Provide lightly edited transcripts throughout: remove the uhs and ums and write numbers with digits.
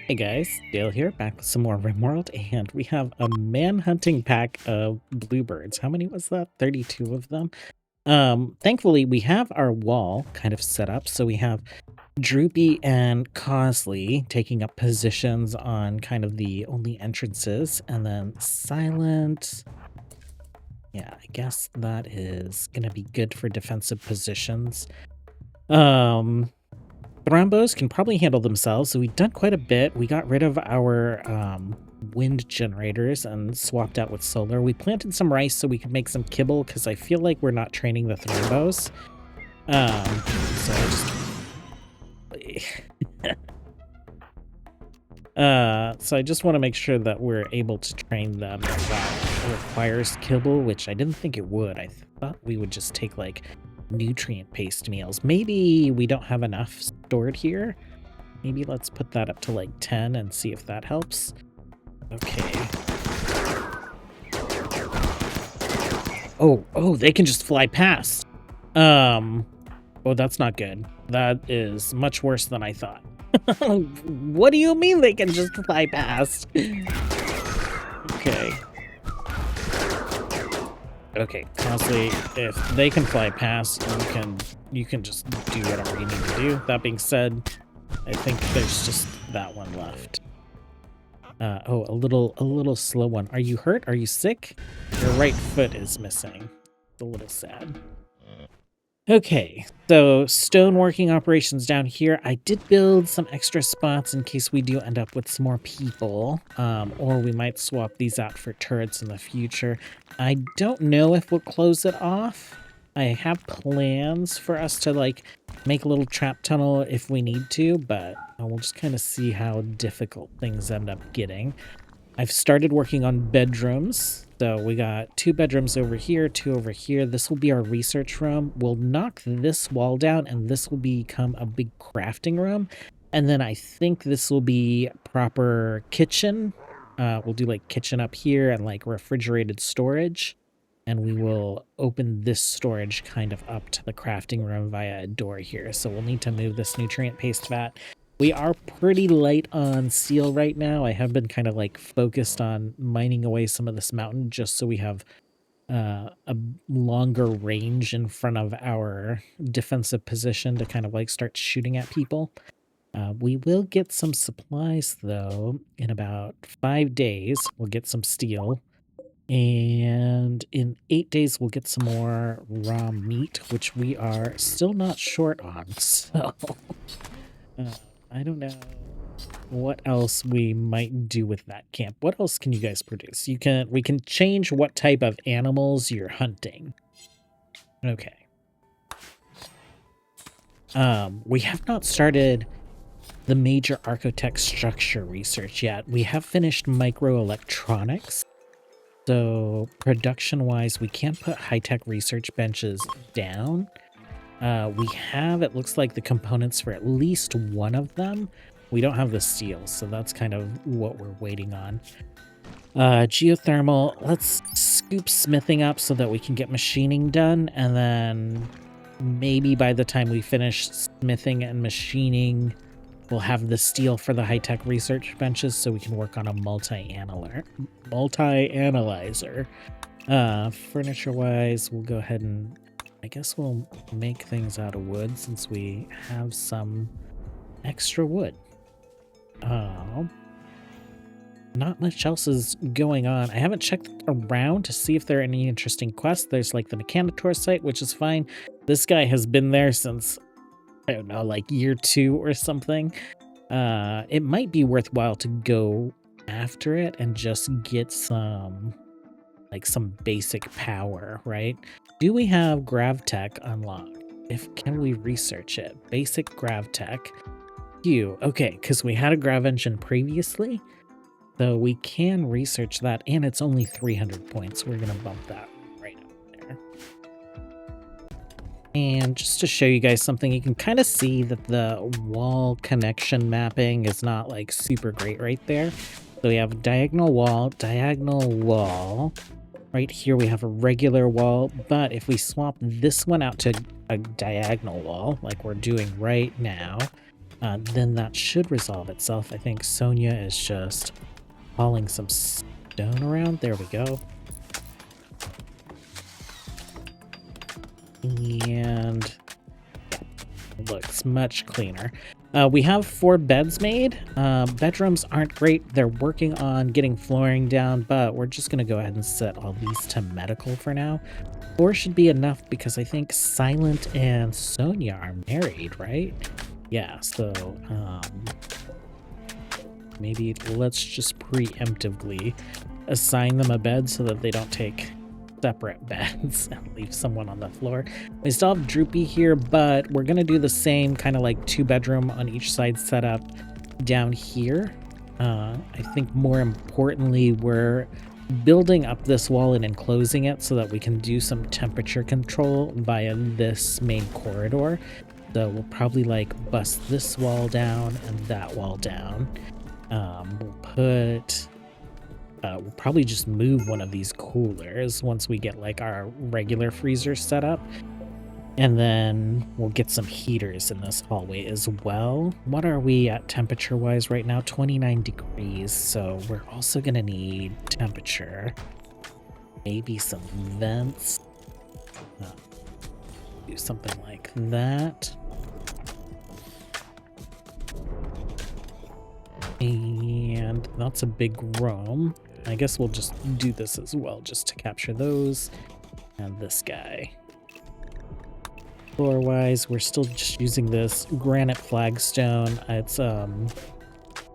Hey guys, Dale here, back with some more RimWorld, and we have a man-hunting pack of bluebirds. How many was that? 32 of them. Thankfully, we have our wall kind of set up, so we have Droopy and Cosley taking up positions on kind of the only entrances, and then Silent. Yeah, I guess that is gonna be good for defensive positions. Thrombos can probably handle themselves, so we've done quite a bit. We got rid of our wind generators and swapped out with solar. We planted some rice so we could make some kibble, because I feel like we're not training the Thrombos. So I just want to make sure that we're able to train them if that requires kibble, which I didn't think it would. I thought we would just take like nutrient paste meals. Maybe we don't have enough stored here. Maybe let's put that up to like 10 and see if that helps. Okay. Oh, they can just fly past. Oh, that's not good. That is much worse than I thought. What do you mean they can just fly past? Okay. Okay, honestly, if they can fly past, you can just do whatever you need to do. That being said, I think there's just that one left. Oh, a little slow one. Are you hurt? Are you sick? Your right foot is missing. It's a little sad. Okay, so stoneworking operations down here. I did build some extra spots in case we do end up with some more people, or we might swap these out for turrets in the future. I don't know if we'll close it off. I have plans for us to like make a little trap tunnel if we need to, but we'll just kind of see how difficult things end up getting. I've started working on bedrooms. So we got 2 bedrooms over here, 2 over here. This will be our research room. We'll knock this wall down and this will become a big crafting room. And then I think this will be proper kitchen. We'll do like kitchen up here and like refrigerated storage. And we will open this storage kind of up to the crafting room via a door here. So we'll need to move this nutrient paste vat. We are pretty light on steel right now. I have been kind of like focused on mining away some of this mountain just so we have a longer range in front of our defensive position to kind of like start shooting at people. We will get some supplies though in about 5 days. We'll get some steel. And in 8 days, we'll get some more raw meat, which we are still not short on. So I don't know what else we might do with that camp. What else can you guys produce? We can change what type of animals you're hunting. Okay. We have not started the major architect structure research yet. We have finished microelectronics. So production-wise, we can't put high-tech research benches down. We have, it looks like, the components for at least one of them. We don't have the steel, so that's kind of what we're waiting on. Geothermal, let's scoop smithing up so that we can get machining done, and then maybe by the time we finish smithing and machining, we'll have the steel for the high-tech research benches so we can work on a multi-analyzer. Furniture-wise, we'll go ahead and I guess we'll make things out of wood since we have some extra wood. Not much else is going on. I haven't checked around to see if there are any interesting quests. There's like the Mechanitor site, which is fine. This guy has been there since, I don't know, like year 2 or something. It might be worthwhile to go after it and just get some basic power, right? Do we have GravTech unlocked? Can we research it? Basic GravTech. Okay, because we had a Grav engine previously, so we can research that, and it's only 300 points. We're gonna bump that right up there. And just to show you guys something, you can kind of see that the wall connection mapping is not like super great right there. So we have diagonal wall. Right here we have a regular wall, but if we swap this one out to a diagonal wall, like we're doing right now, then that should resolve itself. I think Sonia is just hauling some stone around. There we go. And looks much cleaner. We have 4 beds made. Bedrooms aren't great. They're working on getting flooring down, but we're just going to go ahead and set all these to medical for now. 4 should be enough because I think Silent and Sonia are married, right? Yeah, so maybe let's just preemptively assign them a bed so that they don't take separate beds and leave someone on the floor. We still have Droopy here, but we're gonna do the same kind of like 2-bedroom on each side setup down here. I think more importantly, we're building up this wall and enclosing it so that we can do some temperature control via this main corridor. So we'll probably like bust this wall down and that wall down. We'll probably just move one of these coolers once we get like our regular freezer set up. And then we'll get some heaters in this hallway as well. What are we at temperature wise right now? 29 degrees. So we're also gonna need temperature. Maybe some vents. Do something like that. And that's a big room. I guess we'll just do this as well, just to capture those. And this guy. Floor-wise, we're still just using this granite flagstone. It's a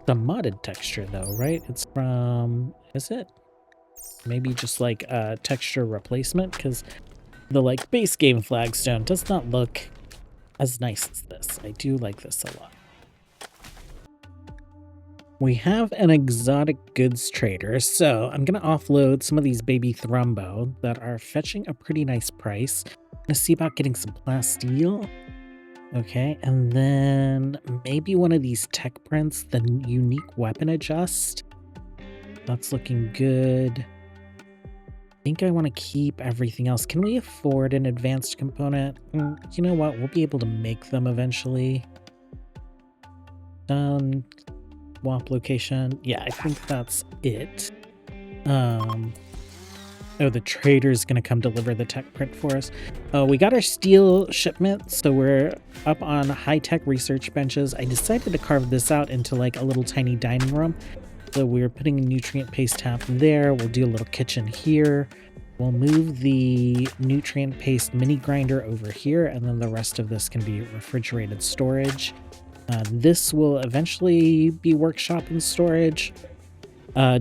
modded texture though, right? It's from, is it? Maybe just like a texture replacement, because the like base game flagstone does not look as nice as this. I do like this a lot. We have an exotic goods trader, so I'm going to offload some of these baby Thrumbo that are fetching a pretty nice price. I'm going to see about getting some plasteel. Okay, and then maybe one of these tech prints, the unique weapon adjust. That's looking good. I think I want to keep everything else. Can we afford an advanced component? You know what? We'll be able to make them eventually. Swap location. Yeah, I think that's it. Oh, the trader's gonna come deliver the tech print for us. We got our steel shipment, so we're up on high-tech research benches. I decided to carve this out into like a little tiny dining room. So we're putting a nutrient paste tap there. We'll do a little kitchen here. We'll move the nutrient paste mini grinder over here, and then the rest of this can be refrigerated storage. This will eventually be workshop and storage.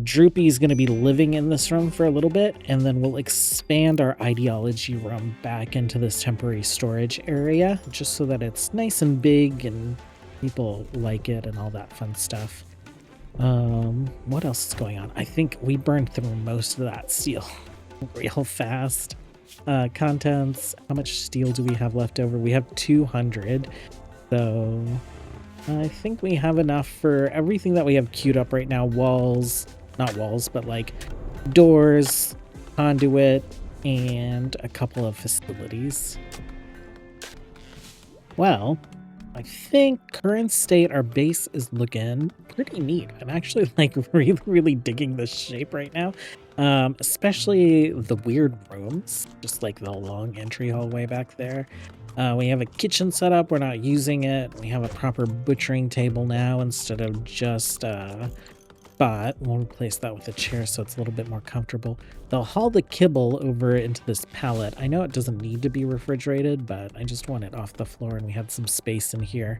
Droopy is going to be living in this room for a little bit, and then we'll expand our ideology room back into this temporary storage area, just so that it's nice and big and people like it and all that fun stuff. What else is going on? I think we burned through most of that steel real fast. Contents, how much steel do we have left over? We have 200, so I think we have enough for everything that we have queued up right now. Walls, not walls, but like doors, conduit, and a couple of facilities. Well, I think current state, our base is looking pretty neat. I'm actually like really digging this shape right now. Especially the weird rooms, just like the long entry hallway back there. We have a kitchen set up. We're not using it. We have a proper butchering table now instead of just spot. We'll replace that with a chair so it's a little bit more comfortable. They'll haul the kibble over into this pallet. I know it doesn't need to be refrigerated, but I just want it off the floor, and we had some space in here.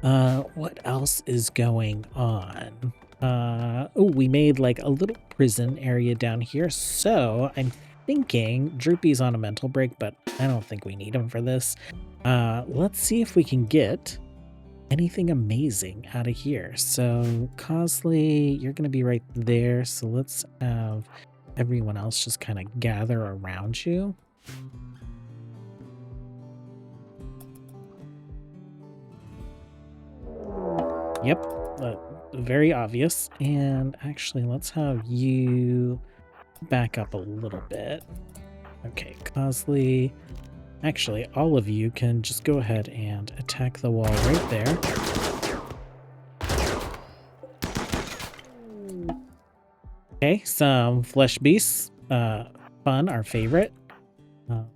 What else is going on? Oh, we made like a little prison area down here, so I'm thinking Droopy's on a mental break, but I don't think we need him for this. Let's see if we can get anything amazing out of here. So Cosley, you're gonna be right there, so let's have everyone else just kind of gather around you. Yep, very obvious. And actually, let's have you back up a little bit. Okay, Cosley. Actually, all of you can just go ahead and attack the wall right there. Okay, some flesh beasts. Fun, our favorite.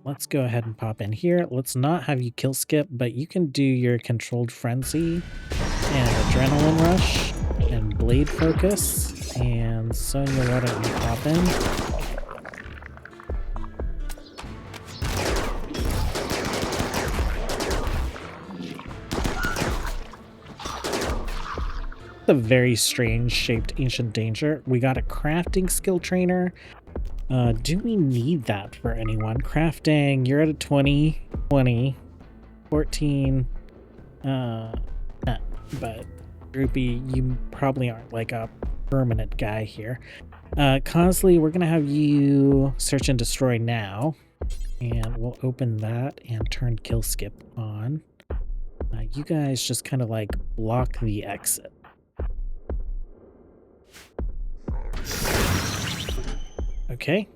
Let's go ahead and pop in here. Let's not have you kill skip, but you can do your controlled frenzy and adrenaline rush and blade focus. And Sonia, why don't you pop in? A very strange shaped ancient danger. We got a crafting skill trainer. Do we need that for anyone? Crafting, you're at a 20, 20, 14. But Droopy, you probably aren't like a permanent guy here. Cosley, we're gonna have you search and destroy now. And we'll open that and turn kill skip on. You guys just kind of like block the exit. Okay.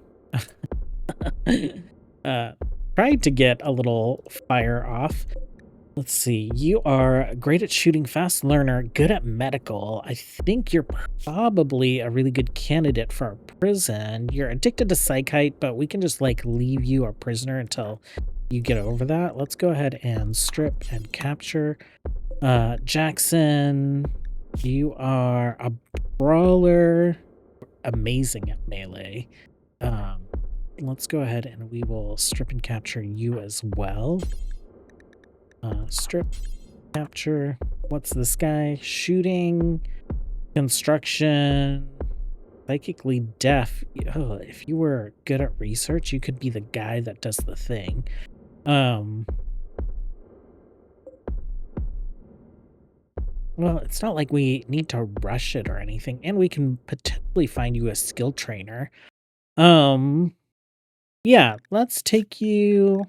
Tried to get a little fire off. Let's see. You are great at shooting, fast learner, good at medical. I think you're probably a really good candidate for a prison. You're addicted to psychite, but we can just like leave you a prisoner until you get over that. Let's go ahead and strip and capture. Jackson, you are a brawler, amazing at melee. Let's go ahead and we will strip and capture you as well. Strip, capture. What's this guy? Shooting, construction, psychically deaf. Oh, if you were good at research, you could be the guy that does the thing. Well, it's not like we need to rush it or anything, and we can potentially find you a skill trainer. Yeah, let's take you,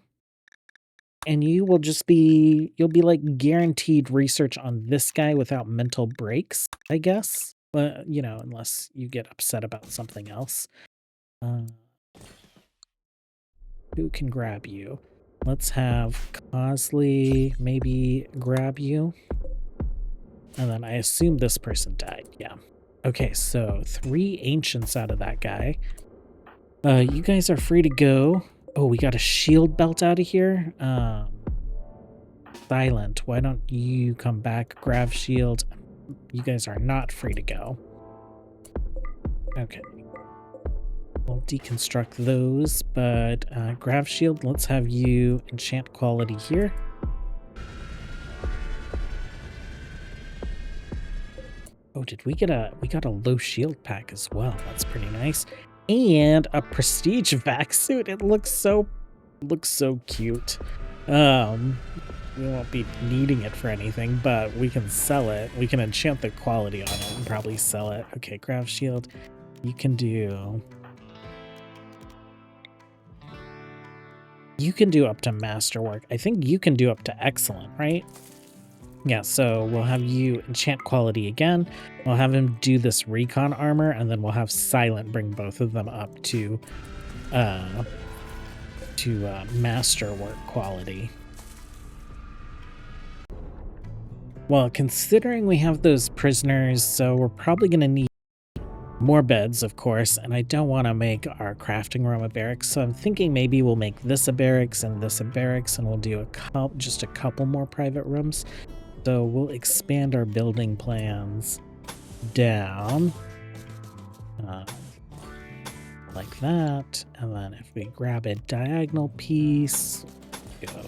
and you will just be, you'll be like guaranteed research on this guy without mental breaks, I guess. But, you know, unless you get upset about something else. Who can grab you? Let's have Cosley maybe grab you. And then I assume this person died. Yeah. Okay, so 3 ancients out of that guy. You guys are free to go. Oh, we got a shield belt out of here. Silent, why don't you come back? Grav shield. You guys are not free to go. Okay. We'll deconstruct those, but Grav shield, let's have you enchant quality here. Oh, did we get a, we got a low shield pack as well. That's pretty nice. And a prestige vac suit. It looks so cute. We won't be needing it for anything, but we can sell it. We can enchant the quality on it and probably sell it. Okay, Grav shield. You can do up to masterwork. I think you can do up to excellent, right? Yeah, so we'll have you enchant quality again. We'll have him do this recon armor, and then we'll have Silent bring both of them up to masterwork quality. Well, considering we have those prisoners, so we're probably going to need more beds, of course, and I don't want to make our crafting room a barracks, so I'm thinking maybe we'll make this a barracks and this a barracks, and we'll do just a couple more private rooms. So we'll expand our building plans down like that, and then if we grab a diagonal piece, go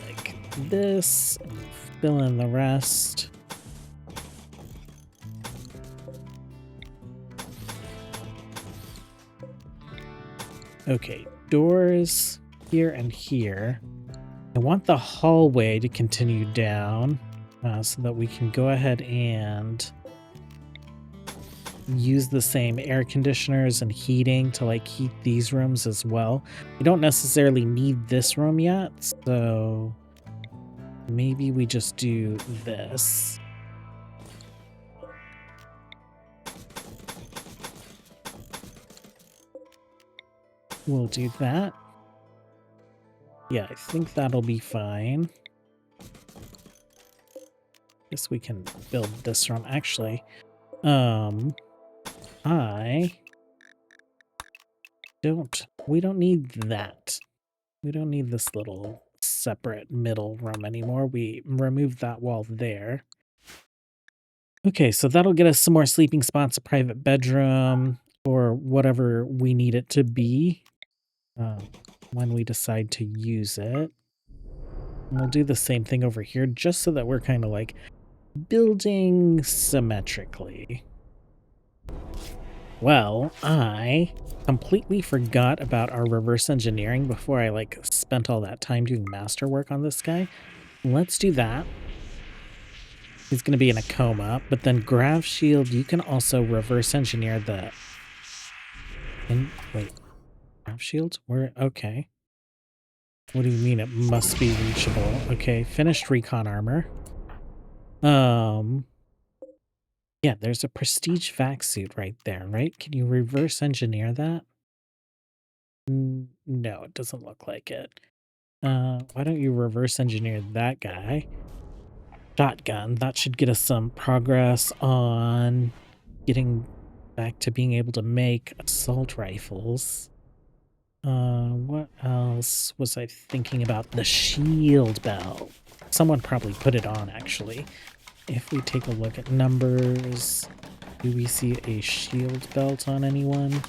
like this, and fill in the rest. Okay, doors here and here. I want the hallway to continue down so that we can go ahead and use the same air conditioners and heating to like heat these rooms as well. We don't necessarily need this room yet, so maybe we just do this. We'll do that. Yeah, I think that'll be fine. Guess we can build this room. Actually, we don't need that. We don't need this little separate middle room anymore. We removed that wall there. Okay, so that'll get us some more sleeping spots, a private bedroom, or whatever we need it to be when we decide to use it. And we'll do the same thing over here just so that we're kind of like building symmetrically. Well, I completely forgot about our reverse engineering before I like spent all that time doing masterwork on this guy. Let's do that. He's going to be in a coma, but then grav shield, you can also reverse engineer the... wait, grav shields? Where? Okay. What do you mean it must be reachable? Okay, finished recon armor. Yeah, there's a prestige vac suit right there, right? Can you reverse engineer that? No, it doesn't look like it. Why don't you reverse engineer that guy? Shotgun, that should get us some progress on getting back to being able to make assault rifles. What else was I thinking about? The shield belt. Someone probably put it on, actually. If we take a look at numbers, do we see a shield belt on anyone?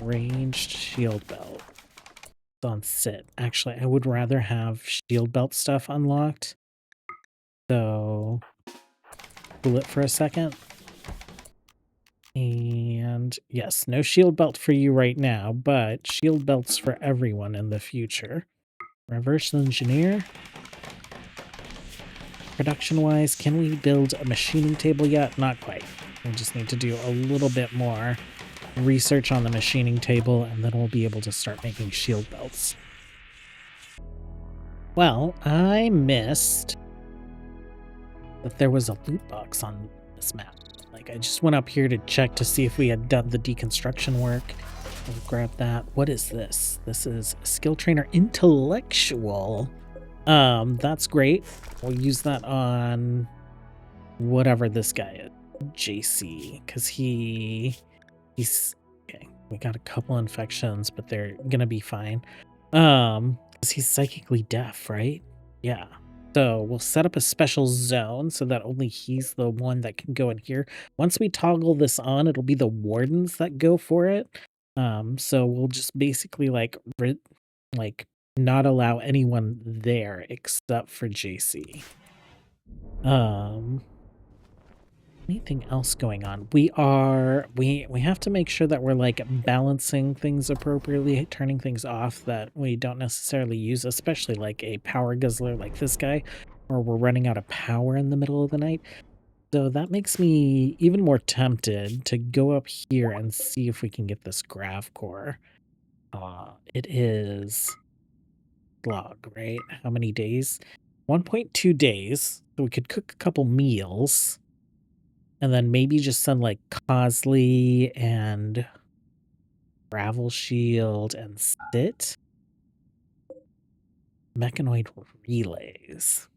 Ranged shield belt. It's on sit. Actually, I would rather have shield belt stuff unlocked. So, cool it for a second. And yes, no shield belt for you right now, but shield belts for everyone in the future. Reverse engineer. Production-wise, can we build a machining table yet? Not quite. We just need to do a little bit more research on the machining table, and then we'll be able to start making shield belts. Well, I missed that there was a loot box on this map. Like, I just went up here to check to see if we had done the deconstruction work. We'll grab that. What is this? This is Skill Trainer Intellectual. That's great. We'll use that on whatever this guy is. JC, because he's okay. We got a couple infections, but they're gonna be fine. Because he's psychically deaf, right? Yeah. So we'll set up a special zone so that only he's the one that can go in here. Once we toggle this on, it'll be the wardens that go for it. So we'll just basically like not allow anyone there except for JC. Anything else going on? We have to make sure that we're like balancing things appropriately, turning things off that we don't necessarily use, especially like a power guzzler like this guy, or we're running out of power in the middle of the night. So that makes me even more tempted to go up here and see if we can get this grav core. It is log, right? How many days? 1.2 days. So we could cook a couple meals. And then maybe just send like Cosley and Gravel Shield and Sit. Mechanoid relays.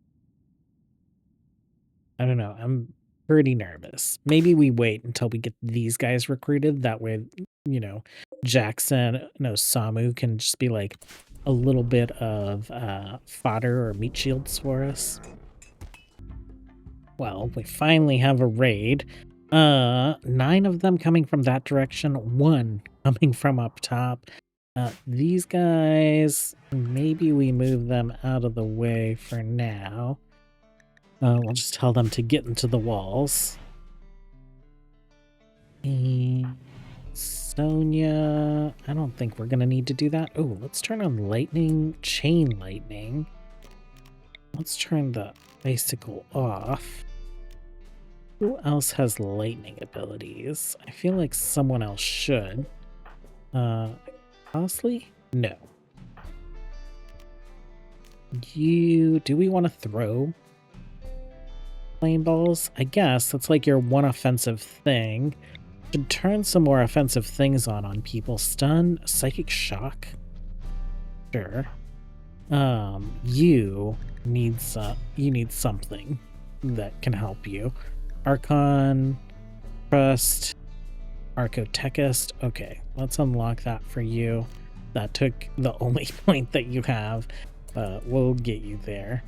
I don't know. I'm pretty nervous. Maybe we wait until we get these guys recruited. That way, you know, Jackson, no, Samu can just be like a little bit of fodder or meat shields for us. Well, we finally have a raid. 9 of them coming from that direction, 1 coming from up top. These guys, maybe we move them out of the way for now. We'll just tell them to get into the walls. And Sonia, I don't think we're gonna need to do that. Oh, let's turn on lightning, chain lightning. Let's turn the bicycle off. Who else has lightning abilities? I feel like someone else should. Honestly, no. Do we want to throw flame balls? I guess that's like your one offensive thing. Should turn some more offensive things on people. Stun, psychic shock. Sure. You need something that can help you. Archon, trust, Archonexus. Okay, let's unlock that for you. That took the only point that you have, but we'll get you there.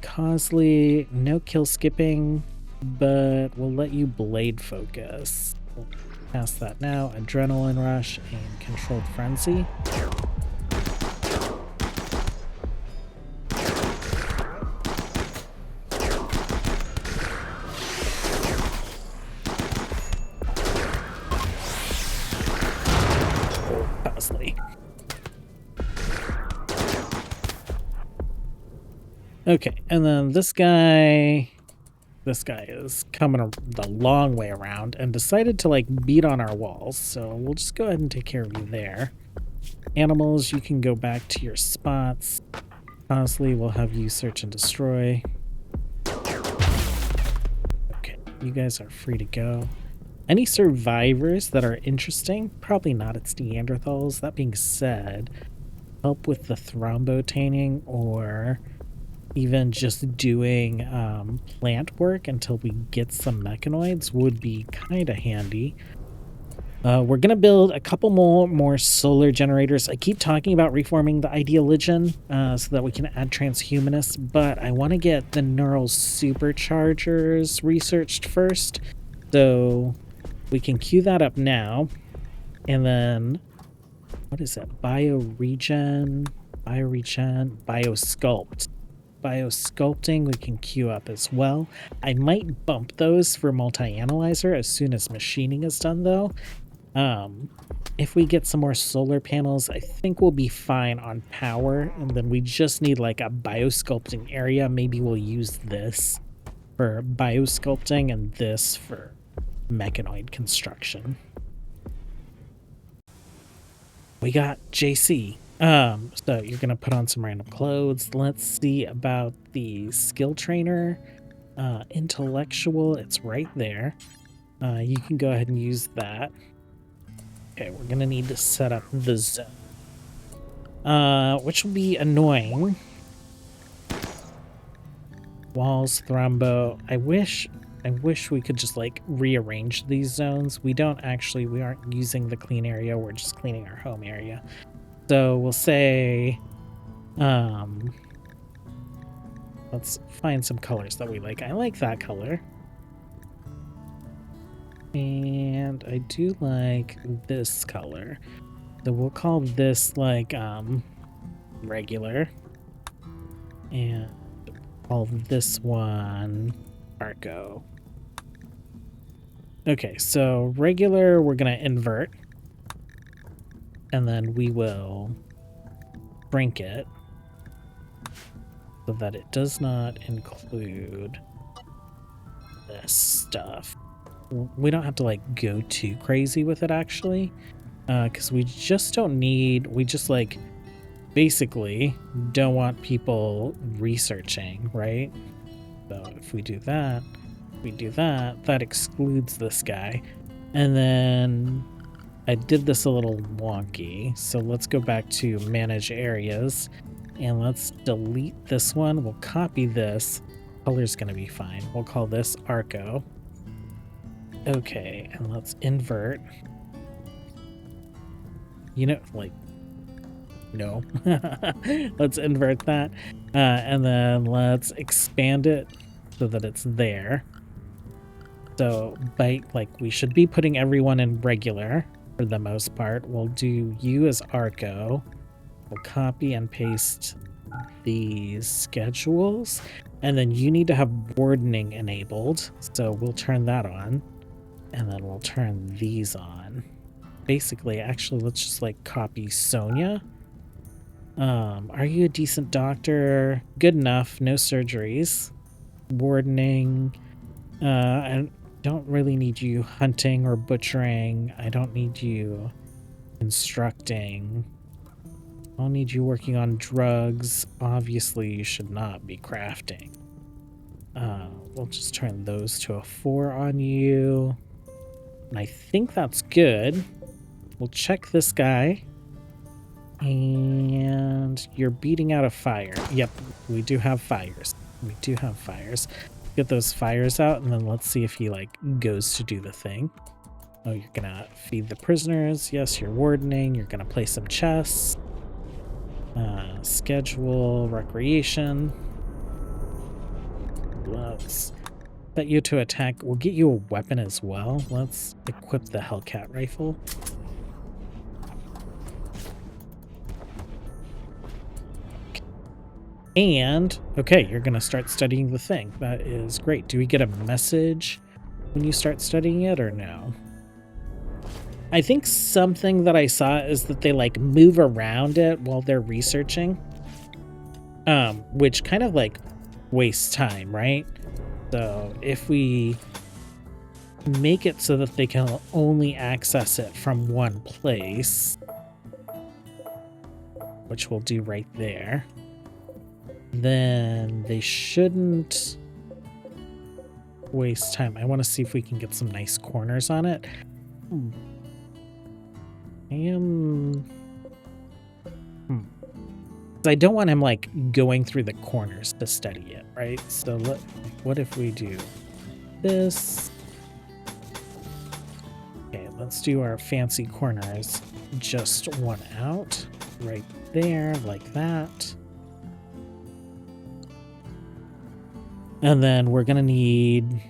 Cosley, no kill skipping, but we'll let you blade focus. We'll pass that now. Adrenaline rush and controlled frenzy. Okay, and then this guy is coming the long way around and decided to like beat on our walls, so we'll just go ahead and take care of you there. Animals, you can go back to your spots. Honestly, we'll have you search and destroy. Okay, you guys are free to go. Any survivors that are interesting? Probably not, it's Neanderthals. That being said, help with the thrombotaining or even just doing plant work until we get some mechanoids would be kind of handy. We're going to build a couple more solar generators. I keep talking about reforming the Ideologian so that we can add transhumanists, but I want to get the neural superchargers researched first. So we can queue that up now. And then, what is it? Biosculpt. Biosculpting we can queue up as well. I might bump those for multi-analyzer as soon as machining is done though. If we get some more solar panels, I think we'll be fine on power, and then we just need like a biosculpting area. Maybe we'll use this for biosculpting and this for mechanoid construction. We got JC. So you're gonna put on some random clothes. Let's see about the skill trainer. Intellectual, it's right there. You can go ahead and use that. Okay, we're gonna need to set up the zone. Which will be annoying. Walls, thrombo. I wish we could just like rearrange these zones. We aren't using the clean area, we're just cleaning our home area. So we'll say, let's find some colors that we like. I like that color. And I do like this color. So we'll call this like, regular. And call this one Arco. Okay, so regular, we're gonna invert. And then we will shrink it so that it does not include this stuff. We don't have to like go too crazy with it actually, because we just don't need, we just like basically don't want people researching, right? So if we do that, that excludes this guy. And then I did this a little wonky, so let's go back to manage areas and let's delete this one. We'll copy this. Color's gonna be fine. We'll call this Arco. Okay, and let's invert. You know, like, no. Let's invert that. And then let's expand it so that it's there. So, we should be putting everyone in regular. For the most part, we'll do you as Arco. We'll copy and paste these schedules, and then you need to have wardening enabled, so we'll turn that on, and then we'll turn these on. Basically, actually, let's just like copy Sonia. Are you a decent doctor? Good enough, no surgeries. Wardening, and don't really need you hunting or butchering. I don't need you instructing. I don't need you working on drugs. Obviously, you should not be crafting. We'll just turn those to a 4 on you. And I think that's good. We'll check this guy. And you're beating out a fire. Yep, we do have fires. We do have fires. Get those fires out, and then let's see if he like goes to do the thing. Oh, you're gonna feed the prisoners. Yes, you're wardening. You're gonna play some chess. Schedule, recreation. Let's set you to attack. We'll get you a weapon as well. Let's equip the Hellcat rifle. And, okay, you're going to start studying the thing. That is great. Do we get a message when you start studying it or no? I think something that I saw is that they like move around it while they're researching, which kind of like wastes time, right? So if we make it so that they can only access it from one place, which we'll do right there, then they shouldn't waste time. I want to see if we can get some nice corners on it. I don't want him like going through the corners to study it, right? So what if we do this? Okay, let's do our fancy corners. Just one out right there, like that. And then we're gonna need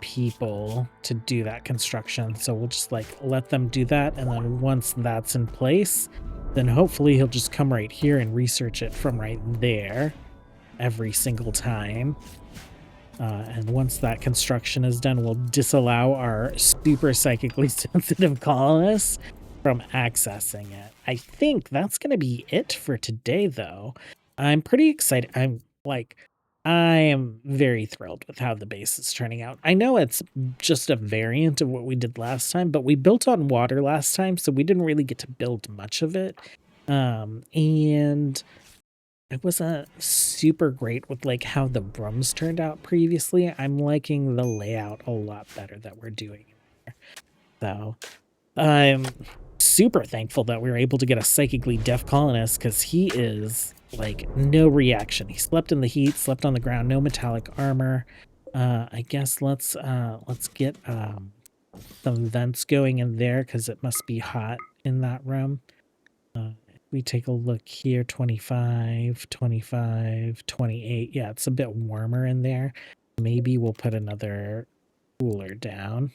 people to do that construction. So we'll just like let them do that. And then once that's in place, then hopefully he'll just come right here and research it from right there every single time. And once that construction is done, we'll disallow our super psychically sensitive colonists from accessing it. I think that's going to be it for today, though. I'm pretty excited. I am very thrilled with how the base is turning out. I know it's just a variant of what we did last time, but we built on water last time, so we didn't really get to build much of it. And it wasn't super great with like how the rooms turned out previously. I'm liking the layout a lot better that we're doing here. So I'm super thankful that we were able to get a psychically deaf colonist, because he is like no reaction. He slept in the heat, slept on the ground, no metallic armor. I guess let's get some vents going in there, because it must be hot in that room. We take a look here, 25, 25, 28. Yeah, it's a bit warmer in there. Maybe we'll put another cooler down.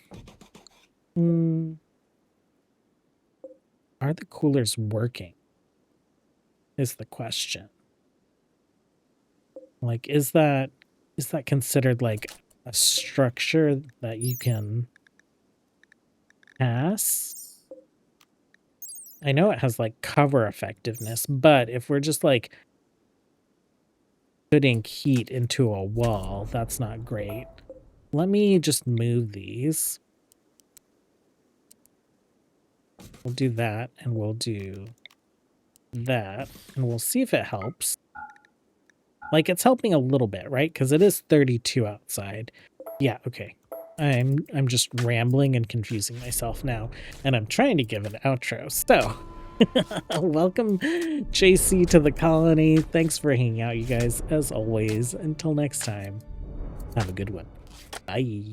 Are the coolers working? Is the question. Like, is that considered like a structure that you can pass? I know it has like cover effectiveness, but if we're just like putting heat into a wall, that's not great. Let me just move these. We'll do that, and we'll do that, and we'll see if it helps. Like, it's helping a little bit, right? Because it is 32 outside. Yeah, okay. I'm just rambling and confusing myself now, and I'm trying to give an outro. So, welcome, JC, to the colony. Thanks for hanging out, you guys, as always. Until next time, have a good one. Bye.